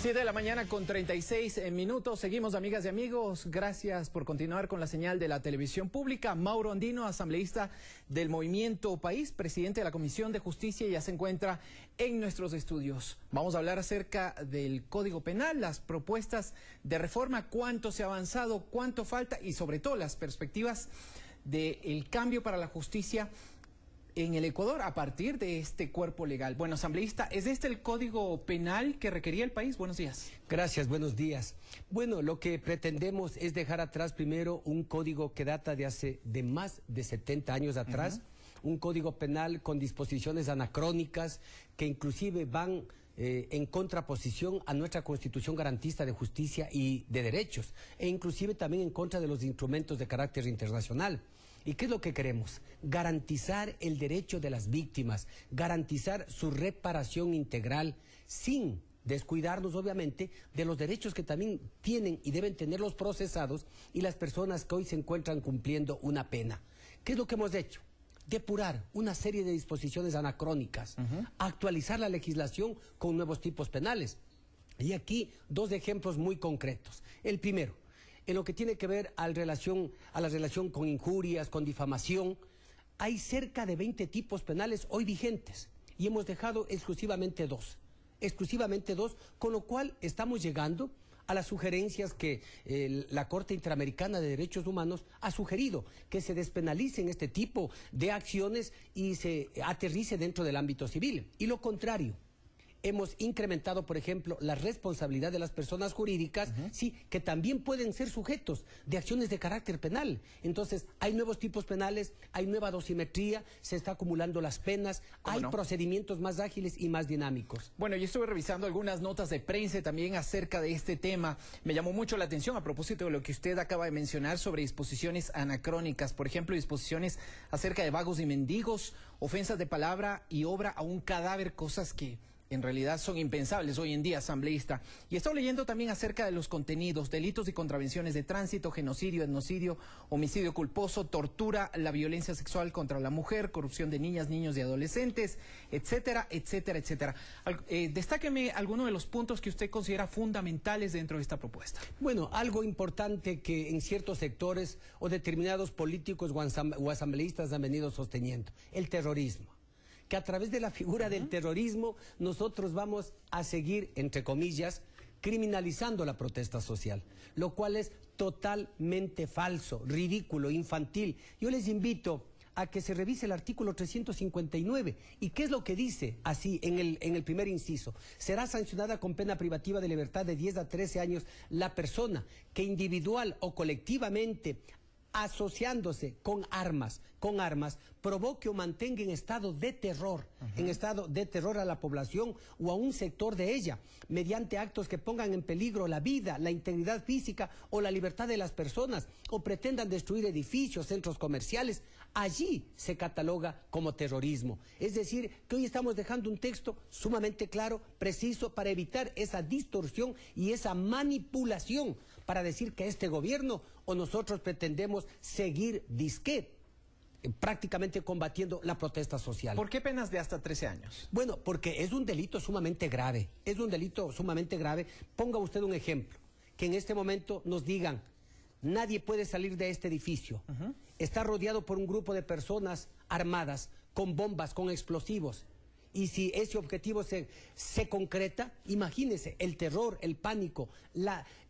7 de la mañana con 36 minutos. Seguimos, amigas y amigos. Gracias por continuar con la señal de la televisión pública. Mauro Andino, asambleísta del Movimiento País, presidente de la Comisión de Justicia, ya se encuentra en nuestros estudios. Vamos a hablar acerca del Código Penal, las propuestas de reforma, cuánto se ha avanzado, cuánto falta y sobre todo las perspectivas del cambio para la justicia en el Ecuador a partir de este cuerpo legal. Bueno, asambleísta, ¿es este el Código Penal que requería el país? Buenos días. Gracias, buenos días. Bueno, lo que pretendemos es dejar atrás primero un código que data de más de 70 años atrás, un código penal con disposiciones anacrónicas que inclusive van en contraposición a nuestra Constitución garantista de justicia y de derechos, e inclusive también en contra de los instrumentos de carácter internacional. ¿Y qué es lo que queremos? Garantizar el derecho de las víctimas, garantizar su reparación integral, sin descuidarnos, obviamente, de los derechos que también tienen y deben tener los procesados y las personas que hoy se encuentran cumpliendo una pena. ¿Qué es lo que hemos hecho? Depurar una serie de disposiciones anacrónicas, actualizar la legislación con nuevos tipos penales. Y aquí dos ejemplos muy concretos. El primero, en lo que tiene que ver a la relación con injurias, con difamación, hay cerca de 20 tipos penales hoy vigentes y hemos dejado exclusivamente dos, con lo cual estamos llegando a las sugerencias que la Corte Interamericana de Derechos Humanos ha sugerido, que se despenalicen este tipo de acciones y se aterrice dentro del ámbito civil. Y lo contrario, hemos incrementado, por ejemplo, la responsabilidad de las personas jurídicas, sí, que también pueden ser sujetos de acciones de carácter penal. Entonces, hay nuevos tipos penales, hay nueva dosimetría, se está acumulando las penas, hay procedimientos más ágiles y más dinámicos. Bueno, yo estuve revisando algunas notas de prensa también acerca de este tema. Me llamó mucho la atención a propósito de lo que usted acaba de mencionar sobre disposiciones anacrónicas. Por ejemplo, disposiciones acerca de vagos y mendigos, ofensas de palabra y obra a un cadáver, cosas que en realidad son impensables hoy en día, asambleísta. Y he estado leyendo también acerca de los contenidos: delitos y contravenciones de tránsito, genocidio, etnocidio, homicidio culposo, tortura, la violencia sexual contra la mujer, corrupción de niñas, niños y adolescentes, etcétera, etcétera, etcétera. Destáqueme algunos de los puntos que usted considera fundamentales dentro de esta propuesta. Bueno, algo importante que en ciertos sectores o determinados políticos o asambleístas han venido sosteniendo: el terrorismo. Que a través de la figura del terrorismo nosotros vamos a seguir, entre comillas, criminalizando la protesta social, lo cual es totalmente falso, ridículo, infantil. Yo les invito a que se revise el artículo 359. ¿Y qué es lo que dice? Así, en el primer inciso: será sancionada con pena privativa de libertad de 10 a 13 años la persona que individual o colectivamente, asociándose con armas, provoque o mantenga en estado de terror, a la población o a un sector de ella, mediante actos que pongan en peligro la vida, la integridad física o la libertad de las personas, o pretendan destruir edificios, centros comerciales. Allí se cataloga como terrorismo. Es decir, que hoy estamos dejando un texto sumamente claro, preciso, para evitar esa distorsión y esa manipulación, para decir que este gobierno o nosotros pretendemos seguir prácticamente combatiendo la protesta social. ¿Por qué penas de hasta 13 años? Bueno, porque es un delito sumamente grave, Ponga usted un ejemplo, que en este momento nos digan: nadie puede salir de este edificio, está rodeado por un grupo de personas armadas, con bombas, con explosivos. Y si ese objetivo se concreta, imagínese el terror, el pánico,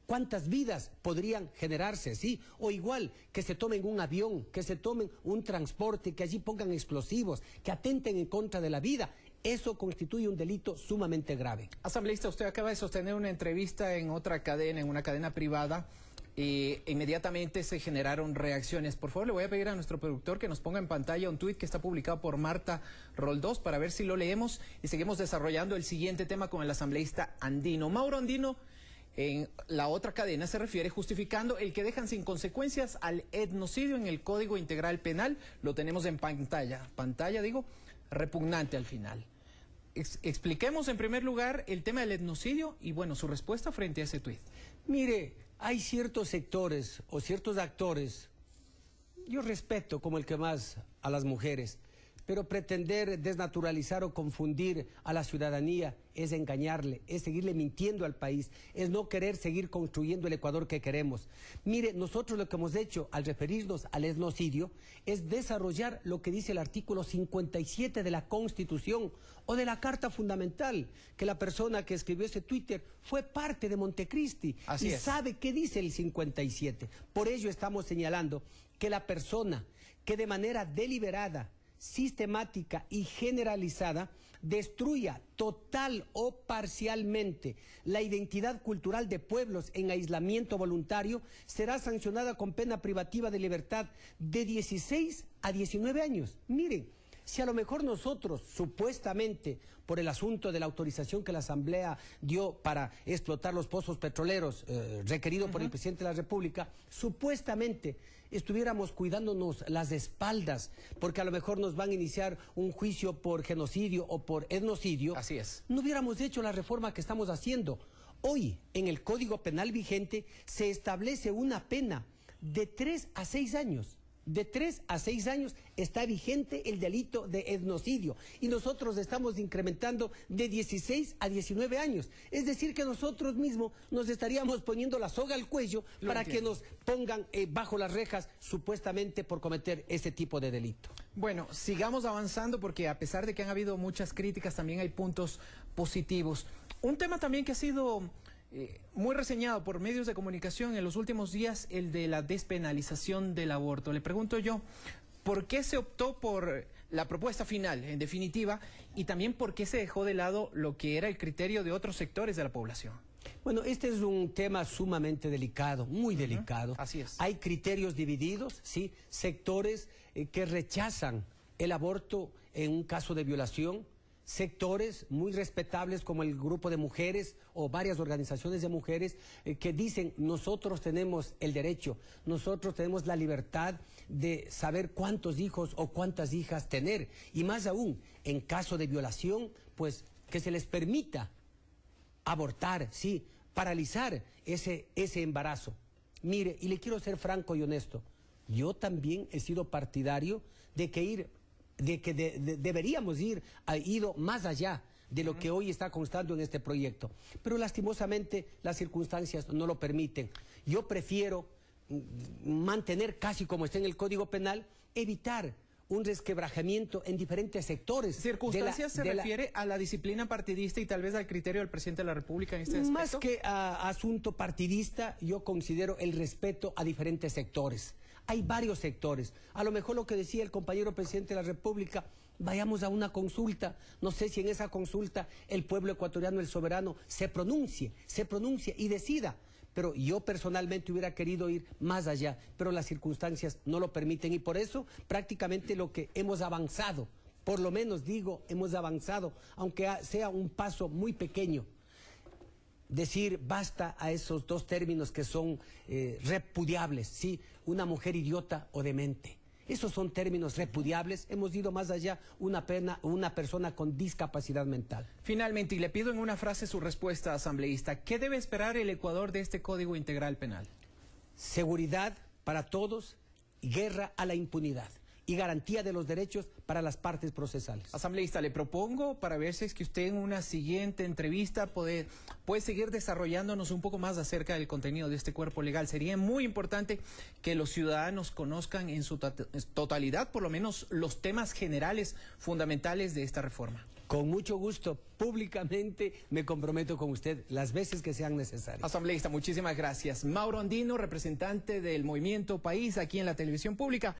cuántas vidas podrían generarse, ¿sí? O igual, que se tomen un avión, que se tomen un transporte, que allí pongan explosivos, que atenten en contra de la vida. Eso constituye un delito sumamente grave. Asambleísta, usted acaba de sostener una entrevista en otra cadena, en una cadena privada. Inmediatamente se generaron reacciones. Por favor, le voy a pedir a nuestro productor que nos ponga en pantalla un tuit que está publicado por Marta Roldós para ver si lo leemos y seguimos desarrollando el siguiente tema con el asambleísta Andino. Mauro Andino, en la otra cadena, se refiere justificando el que dejan sin consecuencias al etnocidio en el Código Integral Penal. Lo tenemos en pantalla, repugnante al final. Expliquemos en primer lugar el tema del etnocidio y, bueno, su respuesta frente a ese tuit. Mire, hay ciertos sectores o ciertos actores, yo respeto como el que más a las mujeres, pero pretender desnaturalizar o confundir a la ciudadanía es engañarle, es seguirle mintiendo al país, es no querer seguir construyendo el Ecuador que queremos. Mire, nosotros lo que hemos hecho al referirnos al etnocidio es desarrollar lo que dice el artículo 57 de la Constitución o de la Carta Fundamental, que la persona que escribió ese Twitter fue parte de Montecristi y sabe qué dice el 57. Por ello estamos señalando que la persona que de manera deliberada, sistemática y generalizada destruya total o parcialmente la identidad cultural de pueblos en aislamiento voluntario será sancionada con pena privativa de libertad de 16 a 19 años. Miren, si a lo mejor nosotros, supuestamente, por el asunto de la autorización que la Asamblea dio para explotar los pozos petroleros requerido por el presidente de la República, supuestamente estuviéramos cuidándonos las espaldas, porque a lo mejor nos van a iniciar un juicio por genocidio o por etnocidio, así es, no hubiéramos hecho la reforma que estamos haciendo. Hoy, en el Código Penal vigente, se establece una pena de 3 a 6 años. De 3 a 6 años está vigente el delito de etnocidio y nosotros estamos incrementando de 16 a 19 años. Es decir, que nosotros mismos nos estaríamos poniendo la soga al cuello para que nos pongan bajo las rejas supuestamente por cometer ese tipo de delito. Bueno, sigamos avanzando porque a pesar de que han habido muchas críticas, también hay puntos positivos. Un tema también que ha sido muy reseñado por medios de comunicación en los últimos días, el de la despenalización del aborto. Le pregunto yo, ¿por qué se optó por la propuesta final, en definitiva, y también por qué se dejó de lado lo que era el criterio de otros sectores de la población? Bueno, este es un tema sumamente delicado, muy delicado. Así es. Hay criterios divididos, ¿sí? Sectores que rechazan el aborto en un caso de violación, sectores muy respetables como el grupo de mujeres o varias organizaciones de mujeres que dicen nosotros tenemos el derecho, nosotros tenemos la libertad de saber cuántos hijos o cuántas hijas tener y más aún en caso de violación pues que se les permita abortar, sí, paralizar ese embarazo. Mire, y le quiero ser franco y honesto, yo también he sido partidario de que deberíamos ido más allá de lo que hoy está constando en este proyecto. Pero lastimosamente las circunstancias no lo permiten. Yo prefiero mantener casi como está en el Código Penal, evitar un resquebrajamiento en diferentes sectores. ¿Circunstancias se refiere a la disciplina partidista y tal vez al criterio del presidente de la República en este aspecto? Más que a asunto partidista, yo considero el respeto a diferentes sectores. Hay varios sectores. A lo mejor lo que decía el compañero presidente de la República, vayamos a una consulta. No sé si en esa consulta el pueblo ecuatoriano, el soberano, se pronuncie y decida. Pero yo personalmente hubiera querido ir más allá, pero las circunstancias no lo permiten y por eso prácticamente lo que hemos avanzado, por lo menos digo, hemos avanzado, aunque sea un paso muy pequeño. Decir basta a esos dos términos que son repudiables, ¿sí? Una mujer idiota o demente. Esos son términos repudiables. Hemos ido más allá, una persona con discapacidad mental. Finalmente, y le pido en una frase su respuesta, asambleísta, ¿qué debe esperar el Ecuador de este Código Integral Penal? Seguridad para todos, guerra a la impunidad y garantía de los derechos para las partes procesales. Asambleísta, le propongo para ver si es que usted en una siguiente entrevista puede seguir desarrollándonos un poco más acerca del contenido de este cuerpo legal. Sería muy importante que los ciudadanos conozcan en su totalidad, por lo menos, los temas generales fundamentales de esta reforma. Con mucho gusto, públicamente me comprometo con usted las veces que sean necesarias. Asambleísta, muchísimas gracias. Mauro Andino, representante del Movimiento País aquí en la televisión pública.